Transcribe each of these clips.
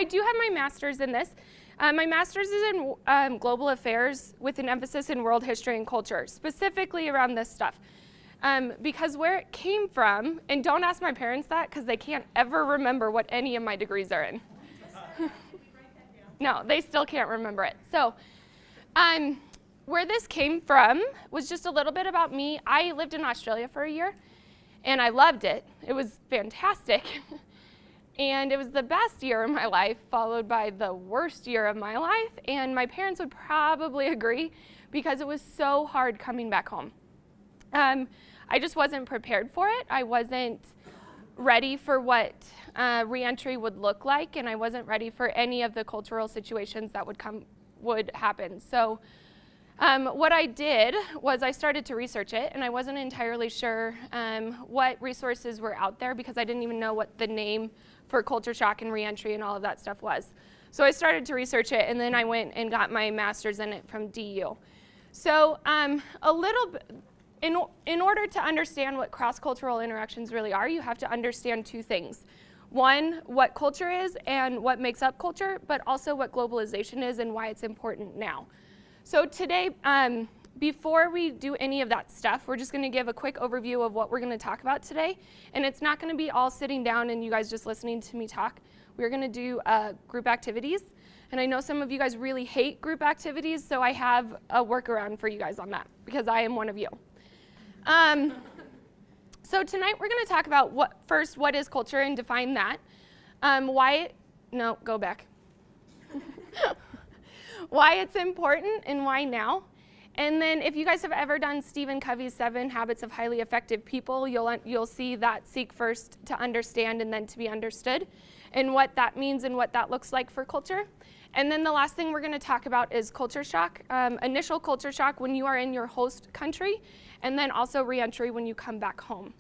I do have my master's in this. My master's is in global affairs with an emphasis in world history and culture, specifically around this stuff. Because where it came from, and don't ask my parents that because they can't ever remember what any of my degrees are in. No, they still can't remember it. So where this came from was just a little bit about me. I lived in Australia for a year, and I loved it. It was fantastic. And it was the best year of my life, followed by the worst year of my life. And my parents would probably agree because it was so hard coming back home. I just wasn't prepared for it. I wasn't ready for what reentry would look like, and I wasn't ready for any of the cultural situations that would happen. So what I did was I started to research it, and I wasn't entirely sure what resources were out there because I didn't even know what the name for culture shock and reentry and all of that stuff was. So I started to research it, and then I went and got my master's in it from DU. So a little bit, in order to understand what cross-cultural interactions really are, you have to understand two things. One, what culture is and what makes up culture, but also what globalization is and why it's important now. So today, before we do any of that stuff, we're just going to give a quick overview of what we're going to talk about today. And it's not going to be all sitting down and you guys just listening to me talk. We're going to do group activities. And I know some of you guys really hate group activities, so I have a workaround for you guys on that, because I am one of you. So tonight we're going to talk about what is culture and define that. Why it's important and why now. And then if you guys have ever done Stephen Covey's 7 Habits of Highly Effective People, you'll see that seek first to understand and then to be understood, and what that means and what that looks like for culture. And then the last thing we're going to talk about is culture shock, initial culture shock when you are in your host country, and then also reentry when you come back home.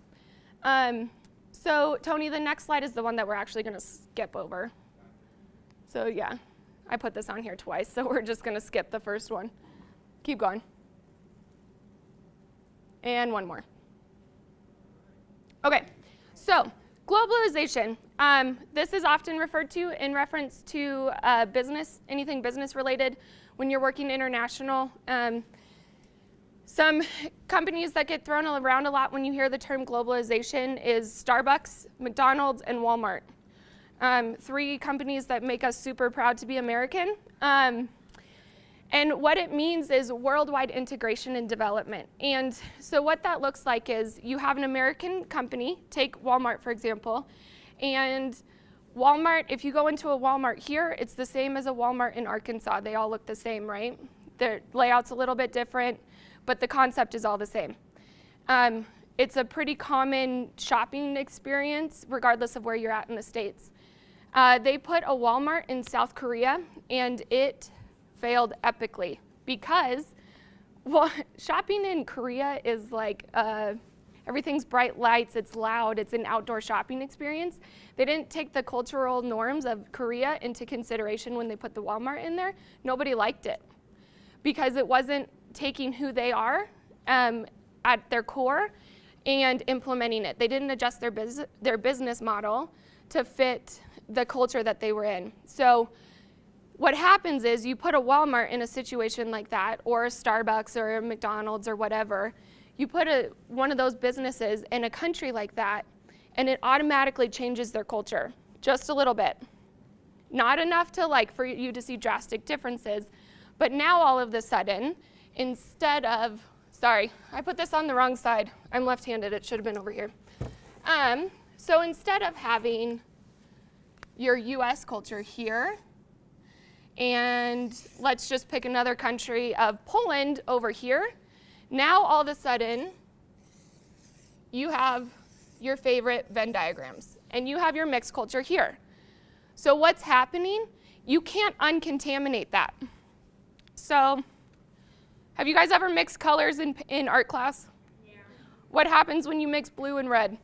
So Tony, the next slide is the one that we're actually going to skip over. So yeah, I put this on here twice, so we're just going to skip the first one. Keep going. And one more. Okay, so globalization. This is often referred to in reference to business, anything business related when you're working international. Some companies that get thrown around a lot when you hear the term globalization is Starbucks, McDonald's, and Walmart. 3 companies that make us super proud to be American. And what it means is worldwide integration and development. And so what that looks like is you have an American company, take Walmart for example, and Walmart, if you go into a Walmart here, it's the same as a Walmart in Arkansas. They all look the same, right? Their layout's a little bit different, but the concept is all the same. It's a pretty common shopping experience regardless of where you're at in the States. They put a Walmart in South Korea, and it failed epically because shopping in Korea is like everything's bright lights, it's loud, it's an outdoor shopping experience. They didn't take the cultural norms of Korea into consideration when they put the Walmart in there. Nobody liked it because it wasn't taking who they are at their core and implementing it. They didn't adjust their business model to fit the culture that they were in. So what happens is you put a Walmart in a situation like that, or a Starbucks or a McDonald's or whatever, you put one of those businesses in a country like that, and it automatically changes their culture, just a little bit. Not enough to for you to see drastic differences, but now all of a sudden, instead of, sorry, I put this on the wrong side. I'm left-handed, it should have been over here. So instead of having your US culture here, and let's just pick another country of Poland over here. Now all of a sudden, you have your favorite Venn diagrams, and you have your mixed culture here. So what's happening? You can't uncontaminate that. So have you guys ever mixed colors in art class? Yeah. What happens when you mix blue and red?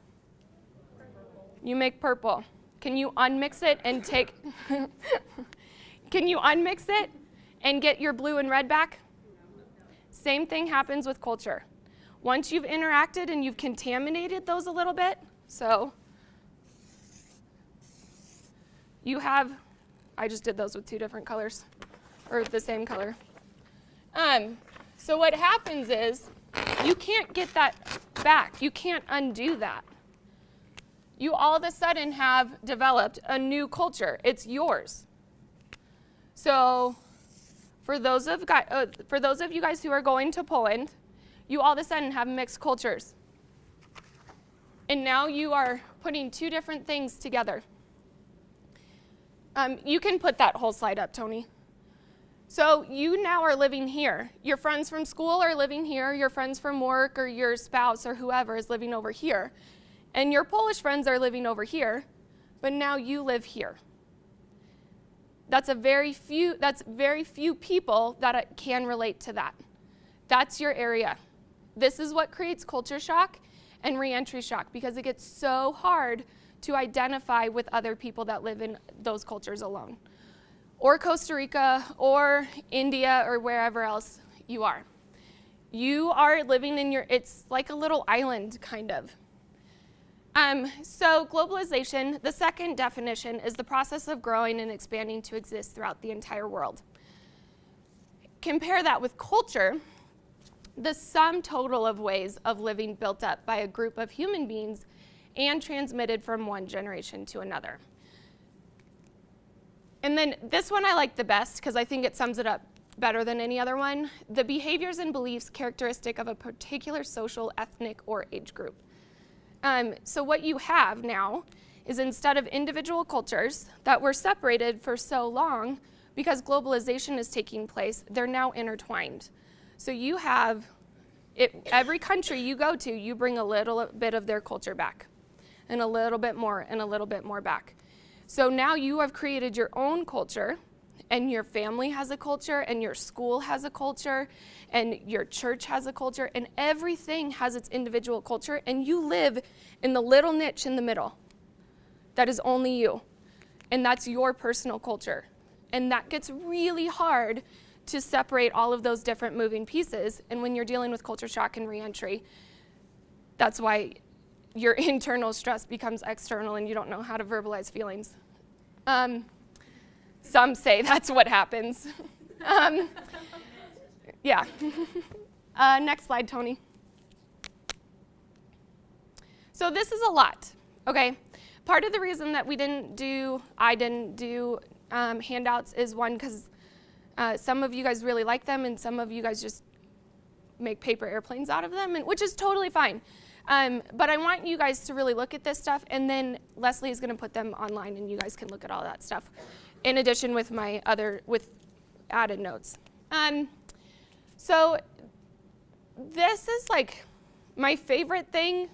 You make purple. Can you unmix it and take... Can you unmix it and get your blue and red back? Same thing happens with culture. Once you've interacted and you've contaminated those a little bit, so you have I just did those with two different colors, or the same color. So what happens is you can't get that back. You can't undo that. You all of a sudden have developed a new culture. It's yours. So for those of you guys who are going to Poland, you all of a sudden have mixed cultures. And now you are putting two different things together. You can put that whole slide up, Tony. So you now are living here. Your friends from school are living here. Your friends from work or your spouse or whoever is living over here. And your Polish friends are living over here, but now you live here. That's very few people that can relate to that. That's your area. This is what creates culture shock and reentry shock, because it gets so hard to identify with other people that live in those cultures alone, or Costa Rica, or India, or wherever else you are. You are living in it's like a little island, kind of. So globalization, the second definition, is the process of growing and expanding to exist throughout the entire world. Compare that with culture, the sum total of ways of living built up by a group of human beings and transmitted from one generation to another. And then this one I like the best because I think it sums it up better than any other one. The behaviors and beliefs characteristic of a particular social, ethnic, or age group. So what you have now is, instead of individual cultures that were separated for so long because globalization is taking place, they're now intertwined. So you have, every country you go to, you bring a little bit of their culture back, and a little bit more, and a little bit more back. So now you have created your own culture, and your family has a culture, and your school has a culture, and your church has a culture, and everything has its individual culture, and you live in the little niche in the middle. That is only you, and that's your personal culture. And that gets really hard to separate all of those different moving pieces, and when you're dealing with culture shock and reentry, that's why your internal stress becomes external and you don't know how to verbalize feelings. Some say that's what happens. Yeah. Next slide, Tony. So this is a lot, okay? Part of the reason that I didn't do handouts is, one, because some of you guys really like them, and some of you guys just make paper airplanes out of them, which is totally fine. But I want you guys to really look at this stuff, and then Leslie is going to put them online, and you guys can look at all that stuff, in addition with with added notes. So this is like my favorite thing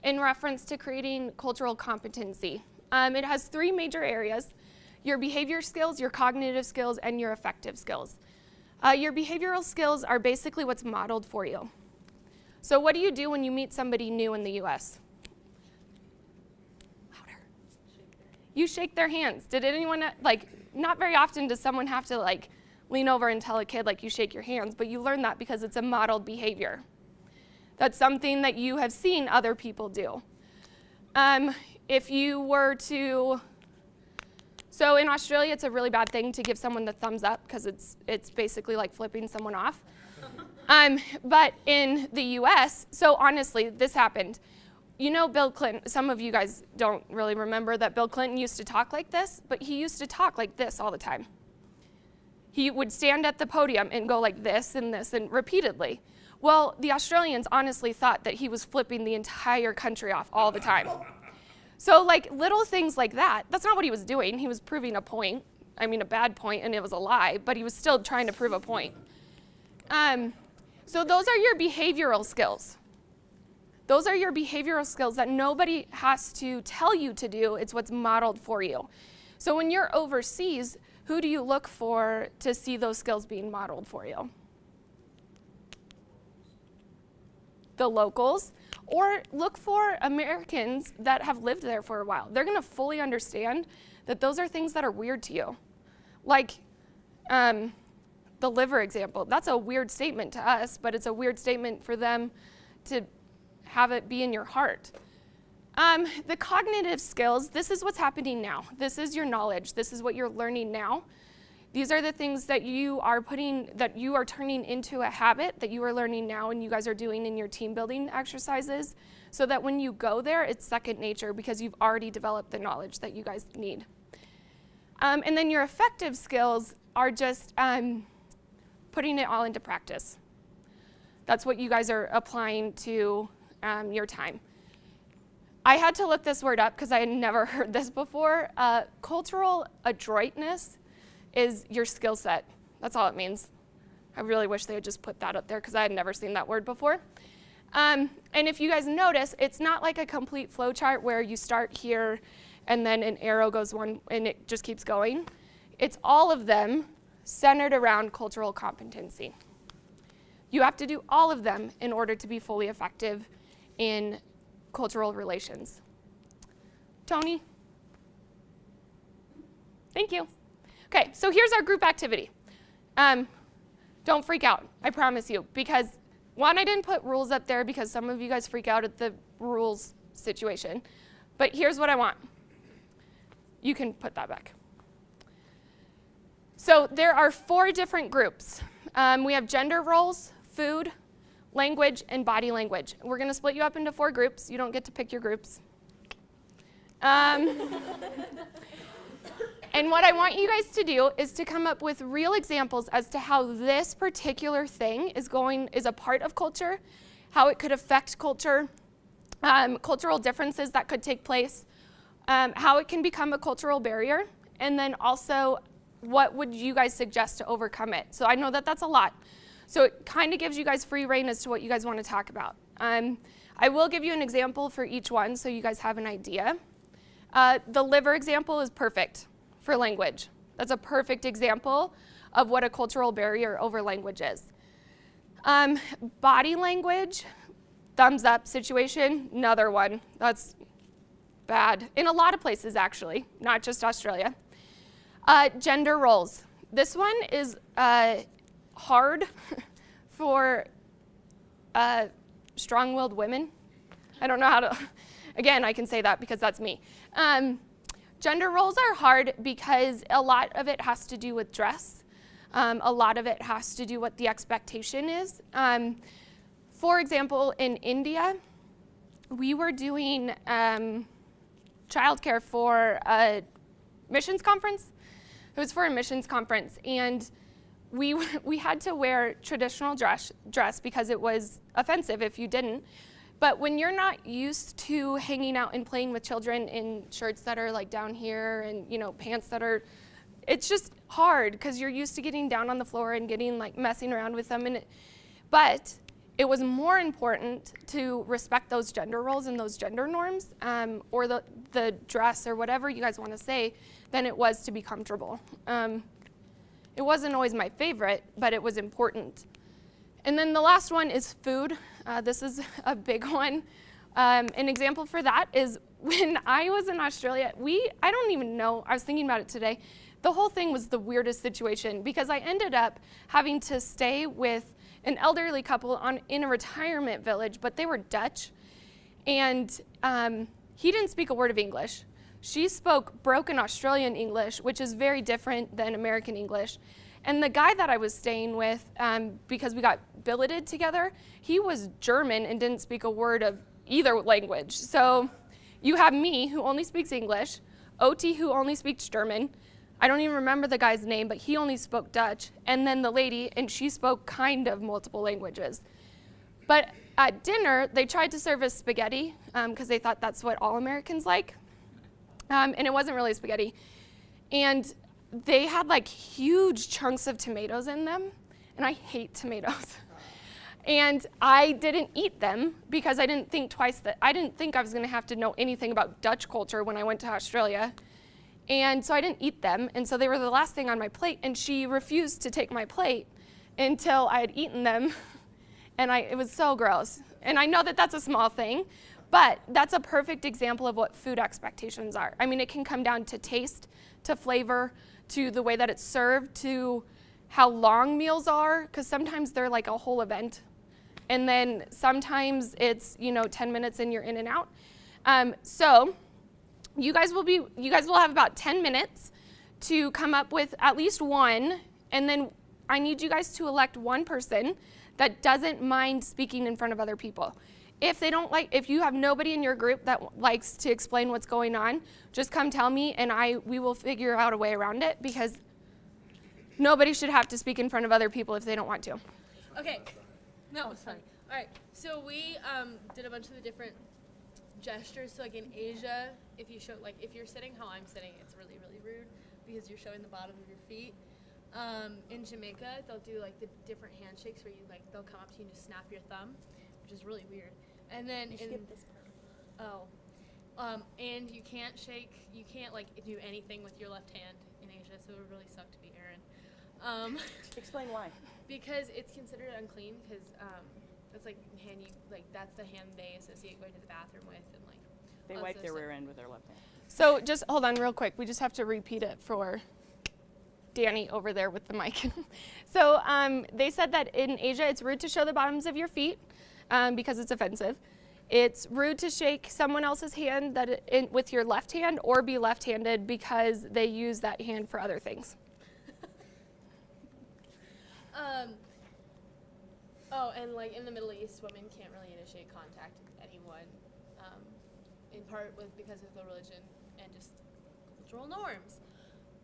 in reference to creating cultural competency. It has three major areas: your behavior skills, your cognitive skills, and your affective skills. Your behavioral skills are basically what's modeled for you. So what do you do when you meet somebody new in the US? Louder. You shake their hands. Did anyone, not very often does someone have to lean over and tell a kid you shake your hands, but you learn that because it's a modeled behavior. That's something that you have seen other people do. If you were to, so in Australia it's a really bad thing to give someone the thumbs up because it's basically like flipping someone off. But in the US, so honestly, this happened. You know Bill Clinton, some of you guys don't really remember that Bill Clinton used to talk like this, but he used to talk like this all the time. He would stand at the podium and go like this and repeatedly. Well, the Australians honestly thought that he was flipping the entire country off all the time. So little things like that, that's not what he was doing. He was proving a point. I mean, a bad point, and it was a lie, but he was still trying to prove a point. So those are your behavioral skills. Those are your behavioral skills that nobody has to tell you to do. It's what's modeled for you. So when you're overseas, who do you look for to see those skills being modeled for you? The locals, or look for Americans that have lived there for a while. They're going to fully understand that those are things that are weird to you. The liver example, that's a weird statement to us, but it's a weird statement for them to have it be in your heart. The cognitive skills, this is what's happening now. This is your knowledge. This is what you're learning now. These are the things that you are turning into a habit that you are learning now and you guys are doing in your team building exercises so that when you go there, it's second nature because you've already developed the knowledge that you guys need. And then your affective skills are just putting it all into practice. That's what you guys are applying to your time. I had to look this word up because I had never heard this before. Cultural adroitness is your skill set. That's all it means. I really wish they had just put that up there because I had never seen that word before. And if you guys notice, it's not like a complete flow chart where you start here and then an arrow goes one and it just keeps going. It's all of them centered around cultural competency. You have to do all of them in order to be fully effective in cultural relations. Tony? Thank you. Okay, so here's our group activity. Don't freak out, I promise you, because one, I didn't put rules up there because some of you guys freak out at the rules situation, but here's what I want. You can put that back. So there are 4 different groups. We have gender roles, food, language, and body language. We're going to split you up into 4 groups. You don't get to pick your groups. And what I want you guys to do is to come up with real examples as to how this particular thing is a part of culture, how it could affect culture, cultural differences that could take place, how it can become a cultural barrier, and then also what would you guys suggest to overcome it. So I know that that's a lot. So it kind of gives you guys free rein as to what you guys want to talk about. I will give you an example for each one so you guys have an idea. The liver example is perfect for language. That's a perfect example of what a cultural barrier over language is. Body language, thumbs up situation, another one. That's bad. In a lot of places, actually, not just Australia. Gender roles. This one is hard for strong-willed women. I don't know how to, again, I can say that because that's me. Gender roles are hard because a lot of it has to do with dress. A lot of it has to do what the expectation is. For example, in India, we were doing childcare for a missions conference. It was for a missions conference, and we had to wear traditional dress because it was offensive if you didn't. But when you're not used to hanging out and playing with children in shirts that are like down here and pants that are, it's just hard because you're used to getting down on the floor and getting like messing around with them. But it was more important to respect those gender roles and those gender norms, or the dress or whatever you guys want to say, than it was to be comfortable. It wasn't always my favorite, but it was important. And then the last one is food. This is a big one. An example for that is when I was in Australia, I don't even know, I was thinking about it today. The whole thing was the weirdest situation because I ended up having to stay with an elderly couple in a retirement village, but they were Dutch. And he didn't speak a word of English. She spoke broken Australian English, which is very different than American English. And the guy that I was staying with, because we got billeted together, he was German and didn't speak a word of either language. So you have me, who only speaks English, Oti, who only speaks German. I don't even remember the guy's name, but he only spoke Dutch. And then the lady, and she spoke kind of multiple languages. But at dinner, they tried to serve us spaghetti, because they thought that's what all Americans like. And it wasn't really spaghetti. And they had like huge chunks of tomatoes in them, and I hate tomatoes. And I didn't eat them because I didn't think I was gonna have to know anything about Dutch culture when I went to Australia. And so I didn't eat them, and so they were the last thing on my plate, and she refused to take my plate until I had eaten them, and it was so gross. And I know that that's a small thing, but that's a perfect example of what food expectations are. I mean, it can come down to taste, to flavor, to the way that it's served, to how long meals are, because sometimes they're like a whole event. And then sometimes it's, 10 minutes and you're in and out. So you guys will have about 10 minutes to come up with at least one, and then I need you guys to elect one person that doesn't mind speaking in front of other people. If you have nobody in your group that likes to explain what's going on, just come tell me and we will figure out a way around it, because nobody should have to speak in front of other people if they don't want to. Okay. No, sorry. All right. So we did a bunch of the different gestures. So like in Asia, if you're sitting how I'm sitting, it's really, really rude because you're showing the bottom of your feet. In Jamaica, they'll do like the different handshakes where they'll come up to you and just snap your thumb, which is really weird. And then and you can't do anything with your left hand in Asia, so it would really suck to be Erin. Explain why. Because it's considered unclean, because that's that's the hand they associate going to the bathroom with, and they wipe their rear end with their left hand. So just hold on real quick. We just have to repeat it for Danny over there with the mic. So they said that in Asia it's rude to show the bottoms of your feet because it's offensive. It's rude to shake someone else's hand with your left hand or be left-handed because they use that hand for other things. And in the Middle East, women can't really initiate contact with anyone, in part because of the religion and just cultural norms.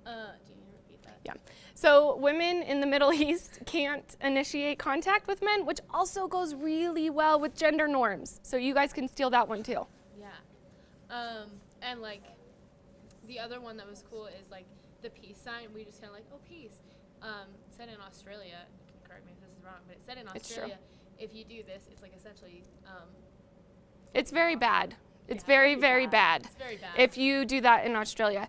Do you need to repeat that? Yeah. So women in the Middle East can't initiate contact with men, which also goes really well with gender norms. So you guys can steal that one too. Yeah. And the other one that was cool is the peace sign. We just kind of oh, peace. It said in Australia, you can correct me if this is wrong, but it said in Australia, if you do this, it's essentially. It's very bad. It's very, very bad. It's very bad. If you do that in Australia.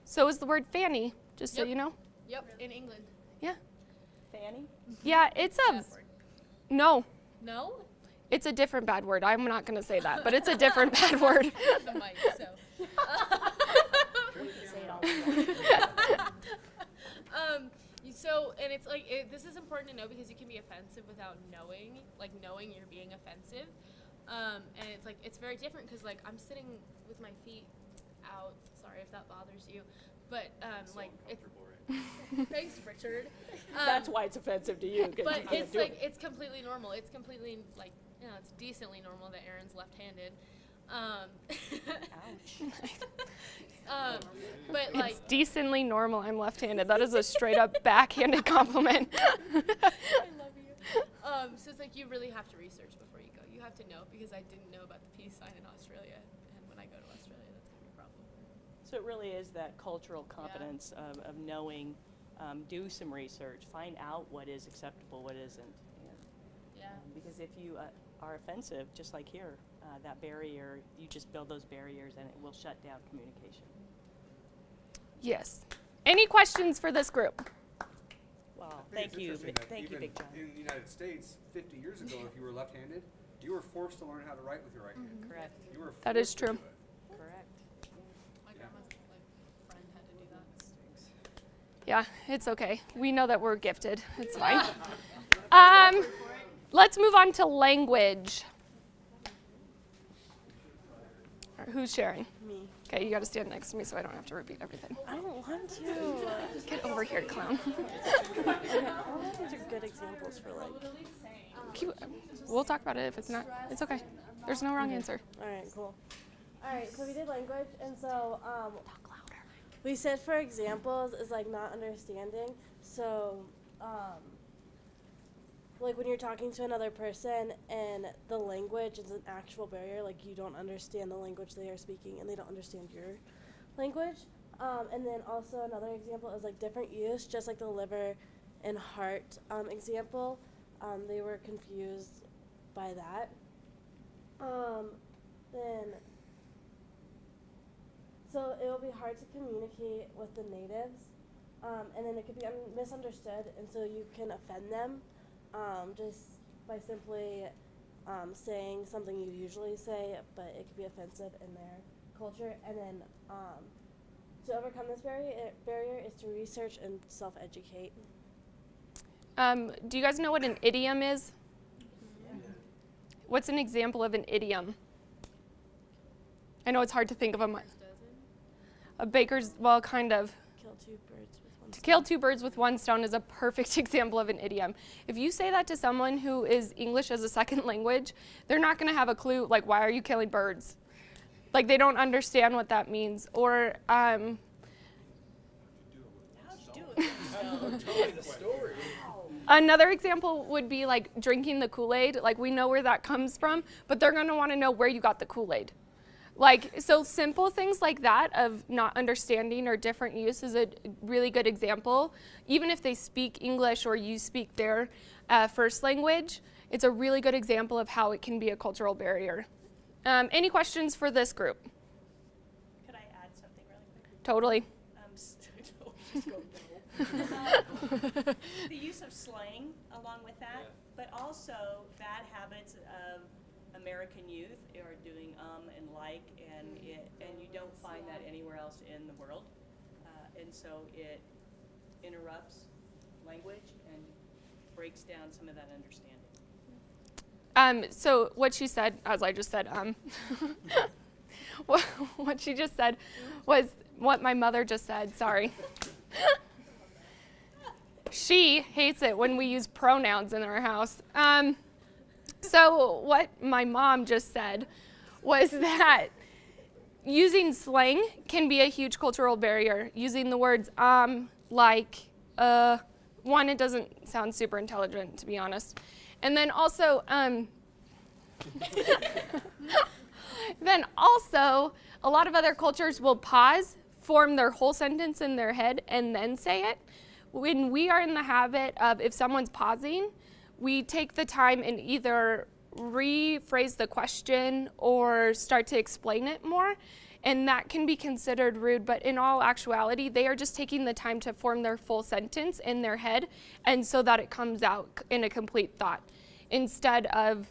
So is the word fanny, just so you know. Yep, in England. Yeah. Fanny? Yeah, it's a. Bad word. No. No? It's a different bad word. I'm not going to say that, but it's a different bad word. The mic, so. And it's this is important to know because you can be offensive without knowing you're being offensive. And it's very different because I'm sitting with my feet out. Sorry if that bothers you, but it's. Thanks, Richard. That's why it's offensive to you. But it's it's completely normal. It's completely it's decently normal that Erin's left-handed. Ouch. But it's decently normal. I'm left-handed. That is a straight-up backhanded compliment. I love you. So it's you really have to research before you go. You have to know, because I didn't know about the peace sign in Australia, and when I go to Australia, that's gonna be a problem. So it really is that cultural competence of knowing, do some research, find out what is acceptable, what isn't. Because if you are offensive, just like here, that barrier, you just build those barriers and it will shut down communication. Yes. Any questions for this group? Well, thank you. Thank you, Big John. In the United States, 50 years ago, if you were left-handed, you were forced to learn how to write with your right hand. Correct. You were That is forced to true. do it. Correct. My grandma's friend had to do that. Yeah, it's okay. We know that we're gifted. It's fine. Let's move on to language. All right, who's sharing? Me. Okay, you got to stand next to me so I don't have to repeat everything. I don't want to. Get over here, clown. All of these are good examples for We'll talk about it if it's not. It's okay. There's no wrong answer. All right, cool. All right, so we did language, and so we said for examples is not understanding. So when you're talking to another person and the language is an actual barrier, you don't understand the language they are speaking and they don't understand your language. And then also another example is different use, just like the liver and heart example. They were confused by that. So it will be hard to communicate with the natives, and then it could be misunderstood, and so you can offend them just by simply saying something you usually say, but it could be offensive in their culture. And then to overcome this barrier is to research and self-educate. Do you guys know what an idiom is? Yeah. What's an example of an idiom? I know it's hard to think of Dozen? a baker's, well, kind of. Kill two birds with one To stone. kill two birds with one stone is a perfect example of an idiom. If you say that to someone who is English as a second language, they're not going to have a clue, like, why are you killing birds? Like, they don't understand what that means. Or, How'd you do it? Tell me the story. another example would be like drinking the Kool-Aid. Like, we know where that comes from, but they're going to want to know where you got the Kool-Aid. Like, so simple things like that of not understanding or different use is a really good example. Even if they speak English or you speak their first language, it's a really good example of how it can be a cultural barrier. Any questions for this group? Could I add something really quick? Totally. Just go no. The use of slang along with that, but also bad habits of American youth are doing and like, and you don't find that anywhere else in the world, and so it interrupts language and breaks down some of that understanding. So what she said, as I just said, what she just said was what my mother just said, sorry. She hates it when we use pronouns in our house. So what my mom just said was that using slang can be a huge cultural barrier. Using the words like, one, it doesn't sound super intelligent, to be honest. And then also, a lot of other cultures will pause, form their whole sentence in their head, and then say it. When we are in the habit of, if someone's pausing, we take the time and either rephrase the question or start to explain it more, and that can be considered rude, but in all actuality, they are just taking the time to form their full sentence in their head, and so that it comes out in a complete thought, instead of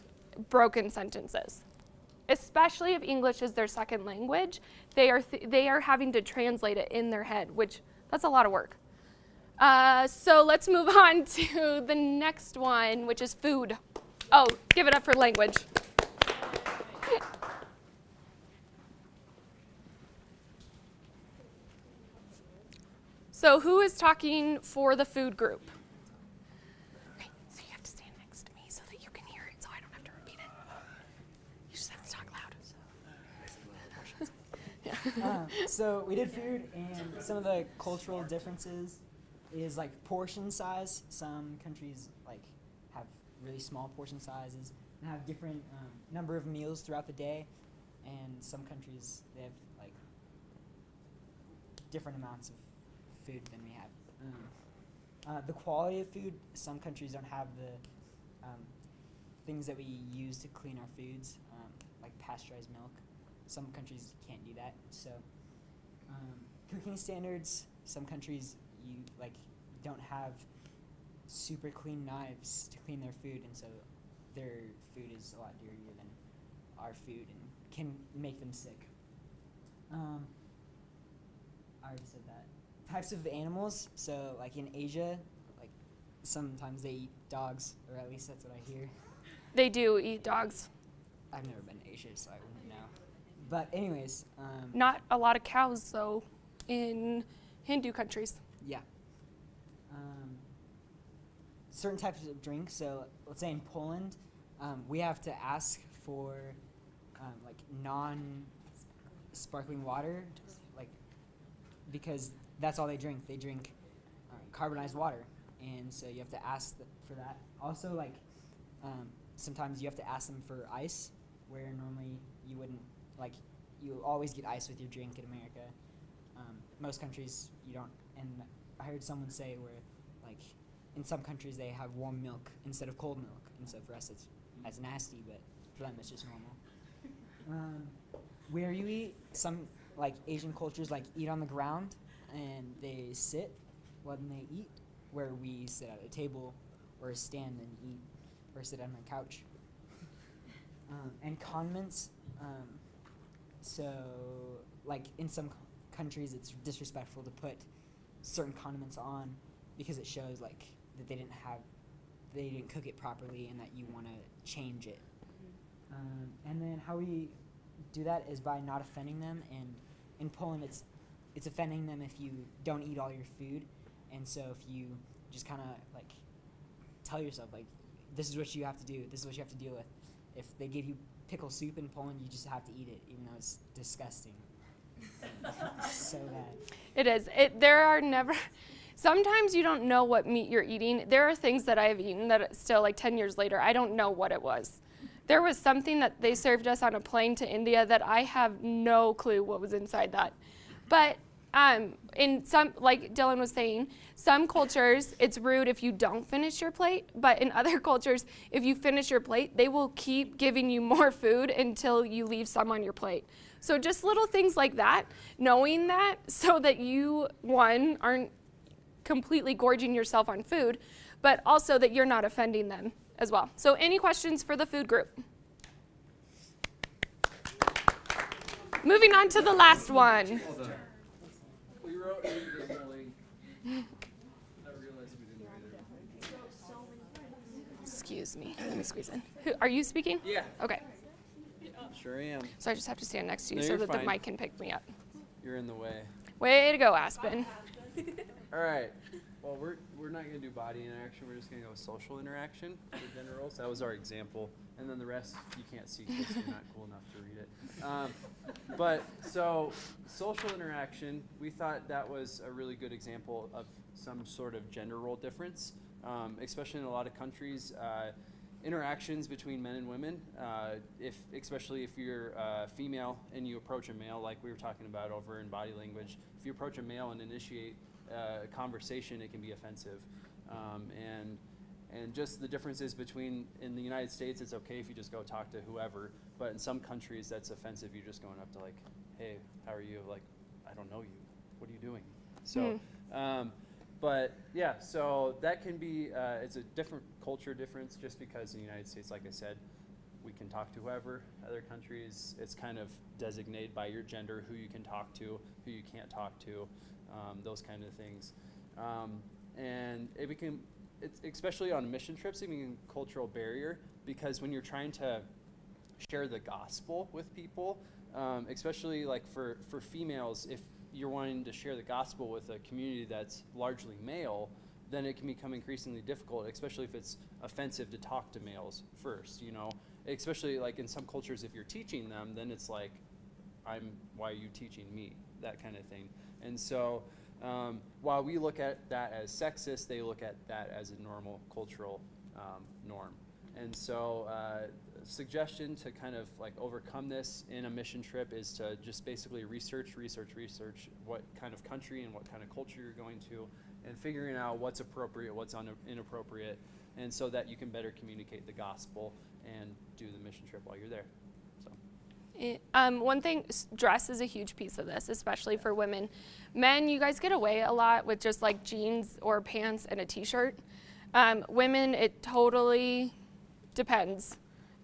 broken sentences. Especially if English is their second language, they are having to translate it in their head, which that's a lot of work. So let's move on to the next one, which is food. Oh, give it up for language. So who is talking for the food group? Okay, so you have to stand next to me so that you can hear it, so I don't have to repeat it. You just have to talk loud. So we did food, and some of the cultural differences is like portion size. Some countries like have really small portion sizes and have different number of meals throughout the day, and some countries they have like different amounts of food than we have. The quality of food, some countries don't have the things that we use to clean our foods, like pasteurized milk. Some countries can't do that. So cooking standards, some countries don't have super clean knives to clean their food, and so their food is a lot dirtier than our food and can make them sick. I already said that. Types of animals, so like in Asia, like sometimes they eat dogs, or at least that's what I hear. They do eat dogs. I've never been to Asia, so I wouldn't know. But anyways, Not a lot of cows, though, in Hindu countries. yeah. Certain types of drinks, so let's say in Poland, we have to ask for like non-sparkling water, like because that's all they drink. They drink carbonized water, and so you have to ask for that. Also, like sometimes you have to ask them for ice, where normally you wouldn't. Like you always get ice with your drink in America. Most countries you don't. And I heard someone say where like in some countries they have warm milk instead of cold milk, and so for us that's nasty, but for them it's just normal. Where you eat, some like Asian cultures like eat on the ground and they sit when they eat, where we sit at a table or stand and eat or sit on a couch. And condiments, so like in some countries it's disrespectful to put certain condiments on because it shows like that they didn't cook it properly and that you want to change it. And then how we do that is by not offending them. And in Poland, it's offending them if you don't eat all your food. And so if you just kind of like tell yourself like, this is what you have to do, this is what you have to deal with. If they give you pickle soup in Poland, you just have to eat it, even though it's disgusting. So bad. It is. There are never. Sometimes you don't know what meat you're eating. There are things that I have eaten that still, like 10 years later, I don't know what it was. There was something that they served us on a plane to India that I have no clue what was inside that. But in some, like Dylan was saying, some cultures, it's rude if you don't finish your plate. But in other cultures, if you finish your plate, they will keep giving you more food until you leave some on your plate. So just little things like that, knowing that so that you, one, aren't completely gorging yourself on food, but also that you're not offending them as well. So any questions for the food group? Moving on to the last one. Well done. We wrote it in the link. I realized we didn't read it. Excuse me. Let me squeeze in. Are you speaking? Yeah. Okay. Sure am. So I just have to stand next to you No, so you're that fine. the mic can pick me up. You're in the way. Way to go, Aspen. All right. Well, we're not going to do body interaction. We're just going to go with social interaction for gender roles. That was our example. And then the rest you can't see because you're not cool enough to read it. But so social interaction, we thought that was a really good example of some sort of gender role difference, especially in a lot of countries. Interactions between men and women, especially if you're female and you approach a male, like we were talking about over in body language, if you approach a male and initiate a conversation, it can be offensive. And just the differences between, in the United States, it's okay if you just go talk to whoever, but in some countries that's offensive. You're just going up to like, hey, how are you? Like, I don't know you. What are you doing? So. But yeah, so that can be, it's a different culture difference just because in the United States, like I said, we can talk to whoever. Other countries, it's kind of designated by your gender, who you can talk to, who you can't talk to, those kind of things. And it's especially on mission trips, it can be a cultural barrier because when you're trying to share the gospel with people, especially like for females, if you're wanting to share the gospel with a community that's largely male, then it can become increasingly difficult, especially if it's offensive to talk to males first, you know? Especially like in some cultures, if you're teaching them, then it's like, why are you teaching me? That kind of thing. And so while we look at that as sexist, they look at that as a normal cultural norm. And so suggestion to kind of like overcome this in a mission trip is to just basically research what kind of country and what kind of culture you're going to, and figuring out what's appropriate, what's inappropriate, and so that you can better communicate the gospel and do the mission trip while you're there. So. One thing, dress is a huge piece of this, especially for women. Men, you guys get away a lot with just like jeans or pants and a t-shirt. Women, it totally depends.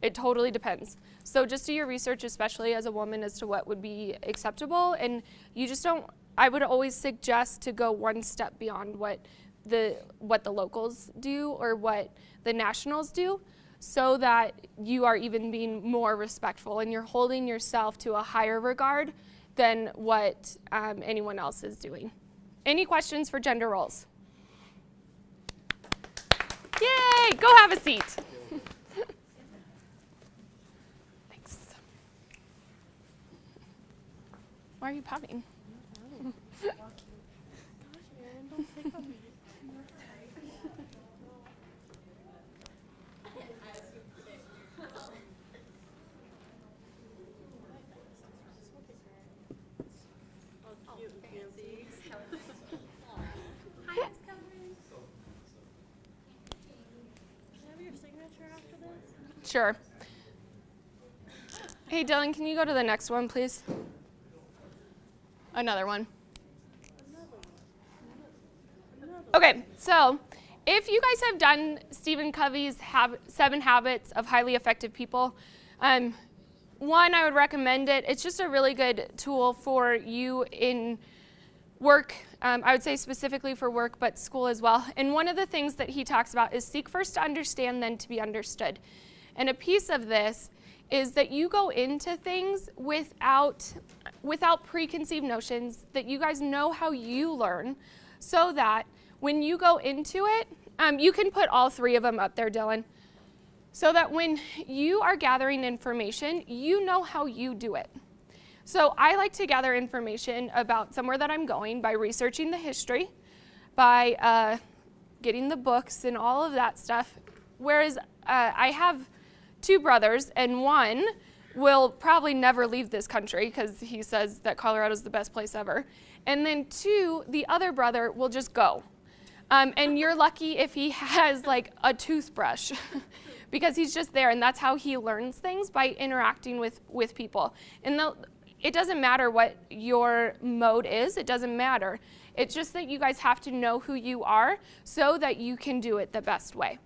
It totally depends. So just do your research, especially as a woman, as to what would be acceptable. And you just don't, I would always suggest to go one step beyond what the locals do or what the nationals do, so that you are even being more respectful and you're holding yourself to a higher regard than what anyone else is doing. Any questions for gender roles? Yay, go have a seat. Thanks. Why are you pouting? Gosh, Erin, don't pick on me. Sure. Hey, Dylan, can you go to the next one, please? Another one. Okay, so if you guys have done Stephen Covey's 7 Habits of Highly Effective People, one, I would recommend it. It's just a really good tool for you in work. I would say specifically for work, but school as well. And one of the things that he talks about is seek first to understand, then to be understood. And a piece of this is that you go into things without preconceived notions, that you guys know how you learn, so that when you go into it, you can put all three of them up there, Dylan, so that when you are gathering information, you know how you do it. So I like to gather information about somewhere that I'm going by researching the history, by getting the books and all of that stuff, whereas I have 2 brothers, and one will probably never leave this country because he says that Colorado's the best place ever. And then 2, the other brother will just go. And you're lucky if he has like a toothbrush because he's just there, and that's how he learns things, by interacting with people. And it doesn't matter what your mode is, it doesn't matter. It's just that you guys have to know who you are so that you can do it the best way.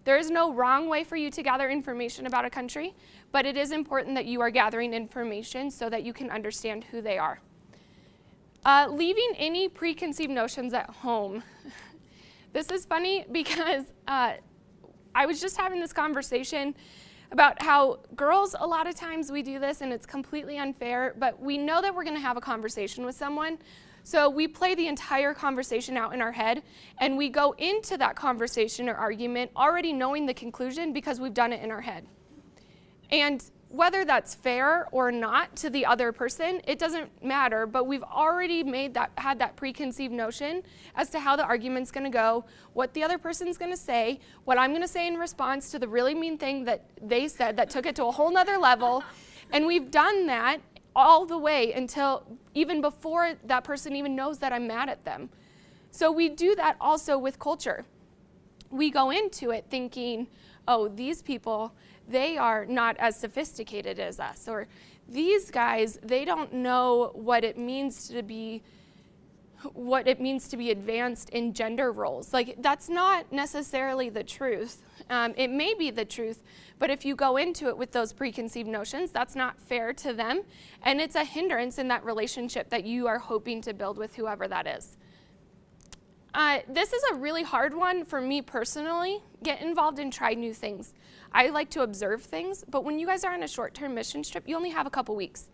There is no wrong way for you to gather information about a country, but it is important that you are gathering information so that you can understand who they are. Leaving any preconceived notions at home. This is funny because I was just having this conversation about how girls, a lot of times we do this and it's completely unfair, but we know that we're going to have a conversation with someone. So we play the entire conversation out in our head, and we go into that conversation or argument already knowing the conclusion because we've done it in our head. And whether that's fair or not to the other person, it doesn't matter, but we've already had that preconceived notion as to how the argument's going to go, what the other person's going to say, what I'm going to say in response to the really mean thing that they said that took it to a whole nother level. And we've done that all the way until even before that person even knows that I'm mad at them. So we do that also with culture. We go into it thinking, oh, these people, they are not as sophisticated as us, or these guys, they don't know what it means to be advanced in gender roles. Like, that's not necessarily the truth. It may be the truth, but if you go into it with those preconceived notions, that's not fair to them, and it's a hindrance in that relationship that you are hoping to build with whoever that is. This is a really hard one for me personally. Get involved and try new things. I like to observe things, but when you guys are on a short-term mission trip, you only have a couple weeks.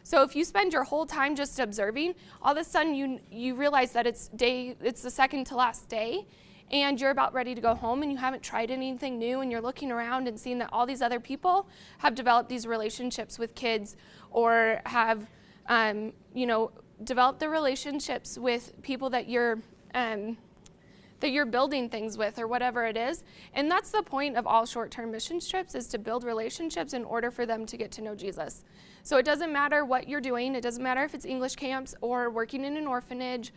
So if you spend your whole time just observing, all of a sudden you realize that it's the second to last day, and you're about ready to go home, and you haven't tried anything new, and you're looking around and seeing that all these other people have developed these relationships with kids, or have developed the relationships with people that you're building things with, or whatever it is. And that's the point of all short-term mission trips, is to build relationships in order for them to get to know Jesus. So it doesn't matter what you're doing. It doesn't matter if it's English camps or working in an orphanage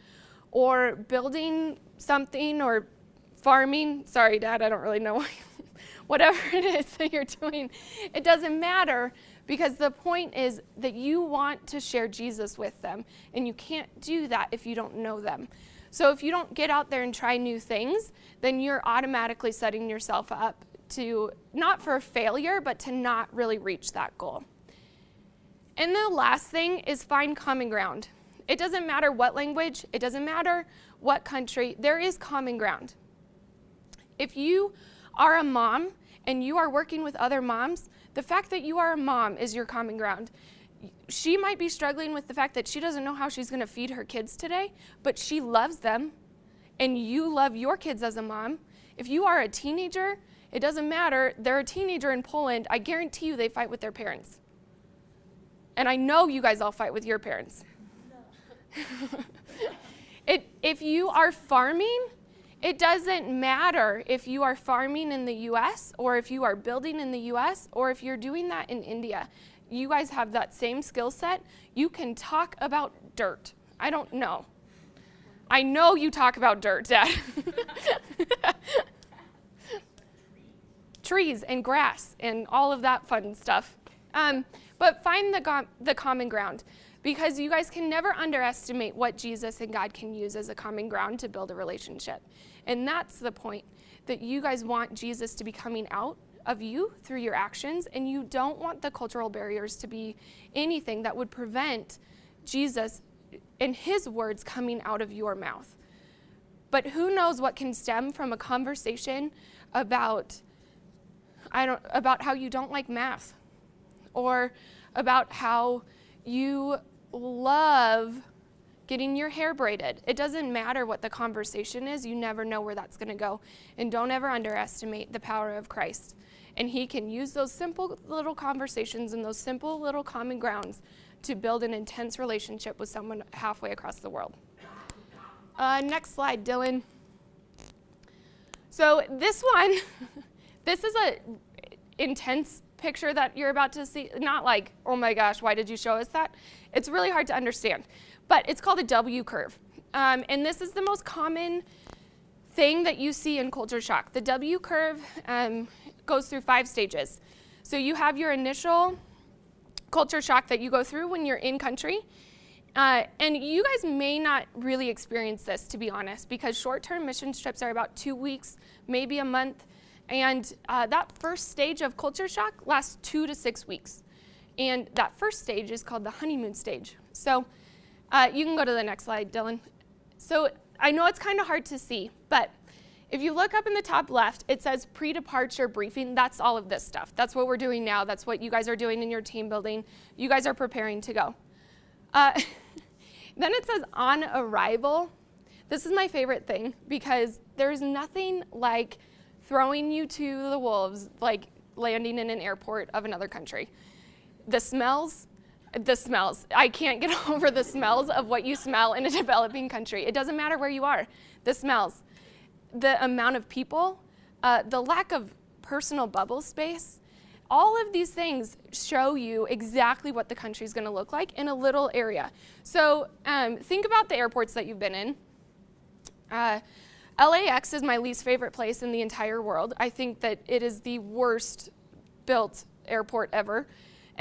or building something or farming. Sorry, Dad, I don't really know. Whatever it is that you're doing, it doesn't matter, because the point is that you want to share Jesus with them, and you can't do that if you don't know them. So if you don't get out there and try new things, then you're automatically setting yourself up to, not for failure, but to not really reach that goal. And the last thing is find common ground. It doesn't matter what language, it doesn't matter what country, there is common ground. If you are a mom and you are working with other moms, the fact that you are a mom is your common ground. She might be struggling with the fact that she doesn't know how she's going to feed her kids today, but she loves them, and you love your kids as a mom. If you are a teenager, it doesn't matter. They're a teenager in Poland. I guarantee you they fight with their parents. And I know you guys all fight with your parents. No. If you are farming, it doesn't matter if you are farming in the U.S. or if you are building in the U.S. or if you're doing that in India. You guys have that same skill set. You can talk about dirt. I don't know. I know you talk about dirt, Dad. Trees and grass and all of that fun stuff. But find the common ground, because you guys can never underestimate what Jesus and God can use as a common ground to build a relationship. And that's the point, that you guys want Jesus to be coming out of you through your actions, and you don't want the cultural barriers to be anything that would prevent Jesus and his words coming out of your mouth. But who knows what can stem from a conversation about about how you don't like math, or about how you love getting your hair braided. It doesn't matter what the conversation is. You never know where that's going to go. And don't ever underestimate the power of Christ. And he can use those simple little conversations and those simple little common grounds to build an intense relationship with someone halfway across the world. Next slide, Dylan. So this one, this is a intense picture that you're about to see. Not like, oh my gosh, why did you show us that? It's really hard to understand. But it's called a W curve. And this is the most common thing that you see in culture shock. The W curve goes through 5 stages. So you have your initial culture shock that you go through when you're in country. And you guys may not really experience this, to be honest, because short-term mission trips are about 2 weeks, maybe a month. And that first stage of culture shock lasts 2 to 6 weeks. And that first stage is called the honeymoon stage. So you can go to the next slide, Dylan. So I know it's kind of hard to see, but if you look up in the top left, it says pre-departure briefing. That's all of this stuff. That's what we're doing now. That's what you guys are doing in your team building. You guys are preparing to go. Then it says on arrival. This is my favorite thing because there's nothing like throwing you to the wolves like landing in an airport of another country. The smells. I can't get over the smells of what you smell in a developing country. It doesn't matter where you are. The smells, the amount of people, the lack of personal bubble space, all of these things show you exactly what the country is going to look like in a little area. So think about the airports that you've been in. LAX is my least favorite place in the entire world. I think that it is the worst built airport ever.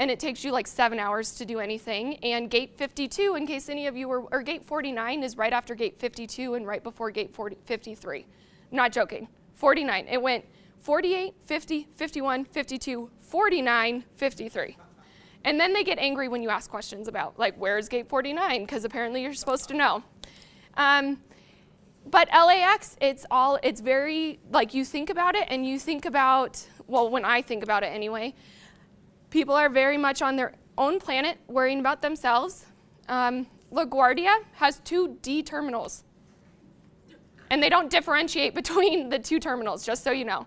And it takes you like 7 hours to do anything. And gate 52, in case any of you were, or gate 49 is right after gate 52 and right before gate 53. Not joking, 49. It went 48, 50, 51, 52, 49, 53. And then they get angry when you ask questions about, like, where's gate 49? Because apparently you're supposed to know. But LAX, it's very, like, you think about it and you think about, well, when I think about it anyway, people are very much on their own planet, worrying about themselves. LaGuardia has 2 D terminals. And they don't differentiate between the 2 terminals, just so you know.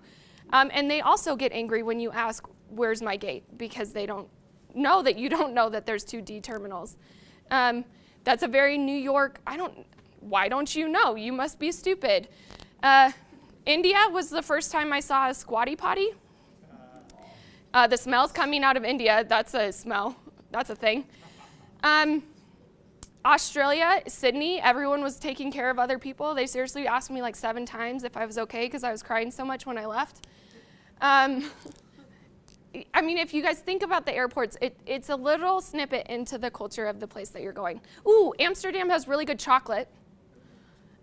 And they also get angry when you ask, where's my gate? Because they don't know that you don't know that there's 2 D terminals. That's a very New York, why don't you know? You must be stupid. India was the first time I saw a squatty potty. The smells coming out of India, that's a smell. That's a thing. Australia, Sydney, everyone was taking care of other people. They seriously asked me like 7 times if I was okay because I was crying so much when I left. I mean, if you guys think about the airports, it's a little snippet into the culture of the place that you're going. Ooh, Amsterdam has really good chocolate.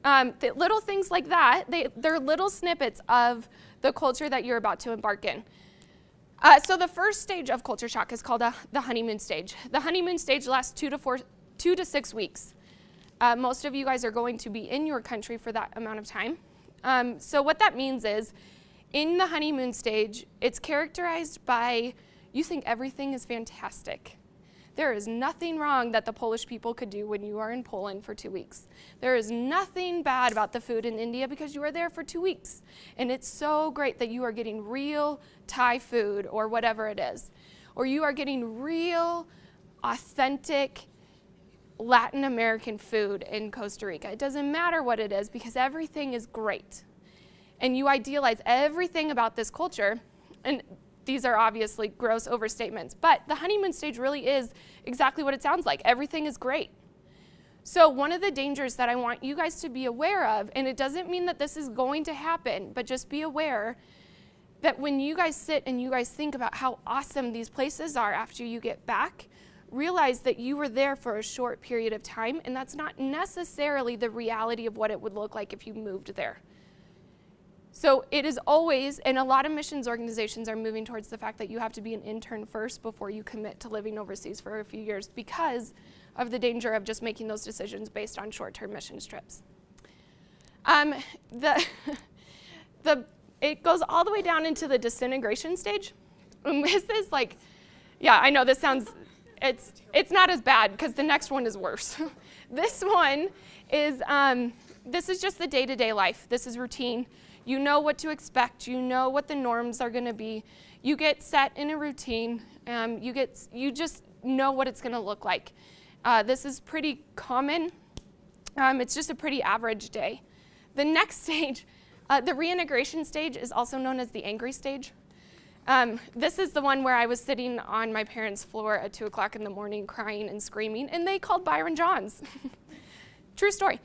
The little things like that, they're little snippets of the culture that you're about to embark in. So the first stage of culture shock is called the honeymoon stage. The honeymoon stage lasts 2 to 6 weeks. Most of you guys are going to be in your country for that amount of time. So what that means is, in the honeymoon stage, it's characterized by you think everything is fantastic. There is nothing wrong that the Polish people could do when you are in Poland for 2 weeks. There is nothing bad about the food in India because you are there for 2 weeks. And it's so great that you are getting real Thai food or whatever it is. Or you are getting real, authentic Latin American food in Costa Rica. It doesn't matter what it is because everything is great. And you idealize everything about this culture. And these are obviously gross overstatements, but the honeymoon stage really is exactly what it sounds like. Everything is great. So one of the dangers that I want you guys to be aware of, and it doesn't mean that this is going to happen, but just be aware that when you guys sit and you guys think about how awesome these places are after you get back, realize that you were there for a short period of time, and that's not necessarily the reality of what it would look like if you moved there. So it is always, and a lot of missions organizations are moving towards the fact that you have to be an intern first before you commit to living overseas for a few years because of the danger of just making those decisions based on short-term missions trips. The it goes all the way down into the disintegration stage. And this is like, yeah, I know this sounds, it's not as bad because the next one is worse. This one is, this is just the day-to-day life. This is routine. You know what to expect. You know what the norms are going to be. You get set in a routine. You just know what it's going to look like. This is pretty common. It's just a pretty average day. The next stage, the reintegration stage, is also known as the angry stage. This is the one where I was sitting on my parents' floor at 2 o'clock in the morning crying and screaming, and they called Byron Johns. True story.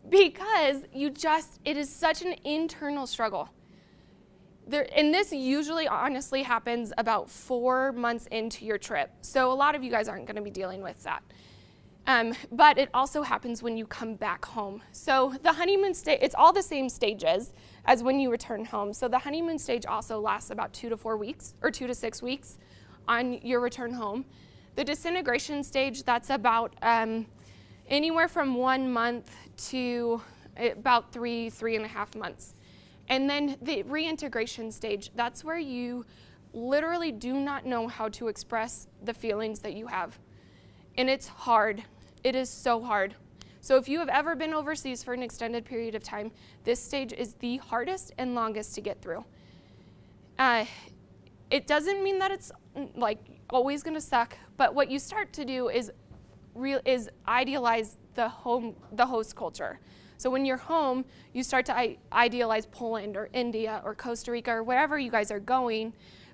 Because it is such an internal struggle. And this usually honestly happens about 4 months into your trip. So a lot of you guys aren't going to be dealing with that. But it also happens when you come back home. So the honeymoon stage, it's all the same stages as when you return home. So the honeymoon stage also lasts about 2 to 4 weeks, or 2 to 6 weeks on your return home. The disintegration stage, that's about anywhere from 1 month to about 3.5 months. And then the reintegration stage, that's where you literally do not know how to express the feelings that you have. And it's hard. It is so hard. So if you have ever been overseas for an extended period of time, this stage is the hardest and longest to get through. It doesn't mean that it's like always going to suck, but what you start to do is idealize the host culture. So when you're home, you start to idealize Poland or India or Costa Rica or wherever you guys are going,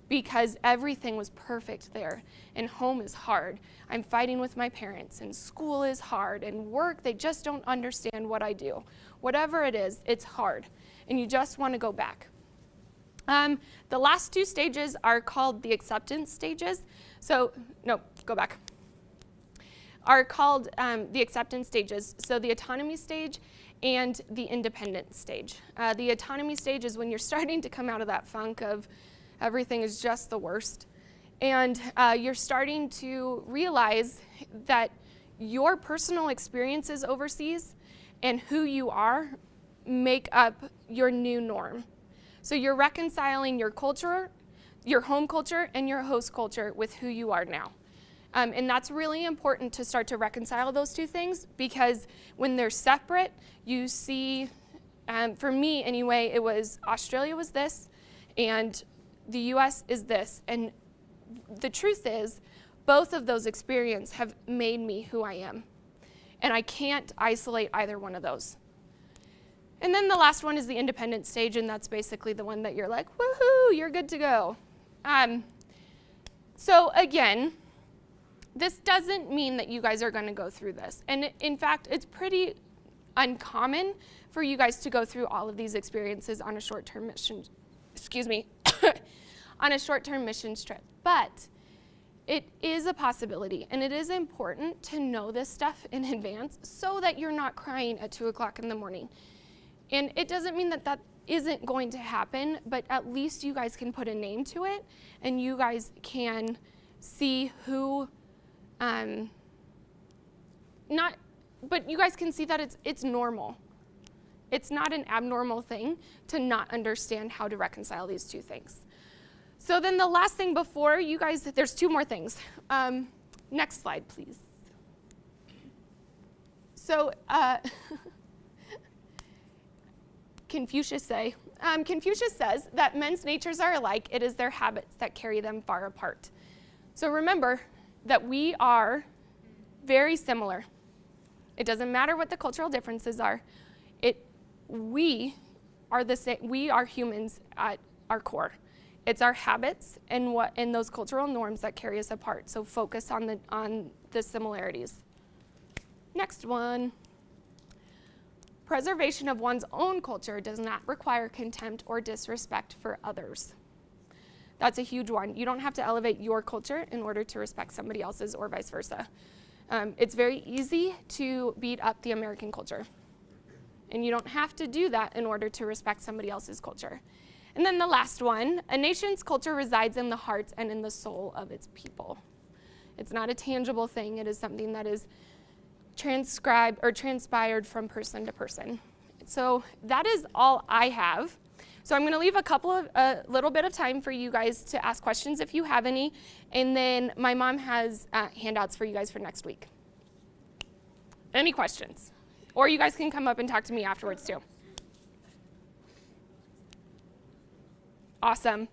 because everything was perfect there. And home is hard. I'm fighting with my parents, and school is hard, and work, they just don't understand what I do. Whatever it is, it's hard, and you just want to go back. The last 2 stages are called the acceptance stages. So, no, go back. Are called the acceptance stages. So the autonomy stage and the independence stage. The autonomy stage is when you're starting to come out of that funk of everything is just the worst. And you're starting to realize that your personal experiences overseas and who you are make up your new norm. So you're reconciling your culture, your home culture, and your host culture with who you are now. And that's really important to start to reconcile those 2 things, because when they're separate, you see, for me anyway, it was Australia was this, and the US is this. And the truth is, both of those experiences have made me who I am. And I can't isolate either one of those. And then the last one is the independent stage, and that's basically the one that you're like, woohoo, you're good to go. So again, this doesn't mean that you guys are going to go through this. And in fact, it's pretty uncommon for you guys to go through all of these experiences on a short-term mission, on a short-term missions trip. But it is a possibility, and it is important to know this stuff in advance so that you're not crying at 2 o'clock in the morning. And it doesn't mean that that isn't going to happen, but at least you guys can put a name to it, and you guys can see who, but you guys can see that it's normal. It's not an abnormal thing to not understand how to reconcile these 2 things. So then the last thing before you guys, there's 2 more things. Next slide, please. So Confucius says that men's natures are alike. It is their habits that carry them far apart. So remember that we are very similar. It doesn't matter what the cultural differences are. We are the same. We are humans at our core. It's our habits and those cultural norms that carry us apart. So focus on the similarities. Next one. Preservation of one's own culture does not require contempt or disrespect for others. That's a huge one. You don't have to elevate your culture in order to respect somebody else's, or vice versa. It's very easy to beat up the American culture. And you don't have to do that in order to respect somebody else's culture. And then the last one, a nation's culture resides in the hearts and in the soul of its people. It's not a tangible thing. It is something that is transcribed or transpired from person to person. So that is all I have. So I'm going to leave a little bit of time for you guys to ask questions if you have any, and then my mom has handouts for you guys for next week. Any questions? Or you guys can come up and talk to me afterwards too. Awesome.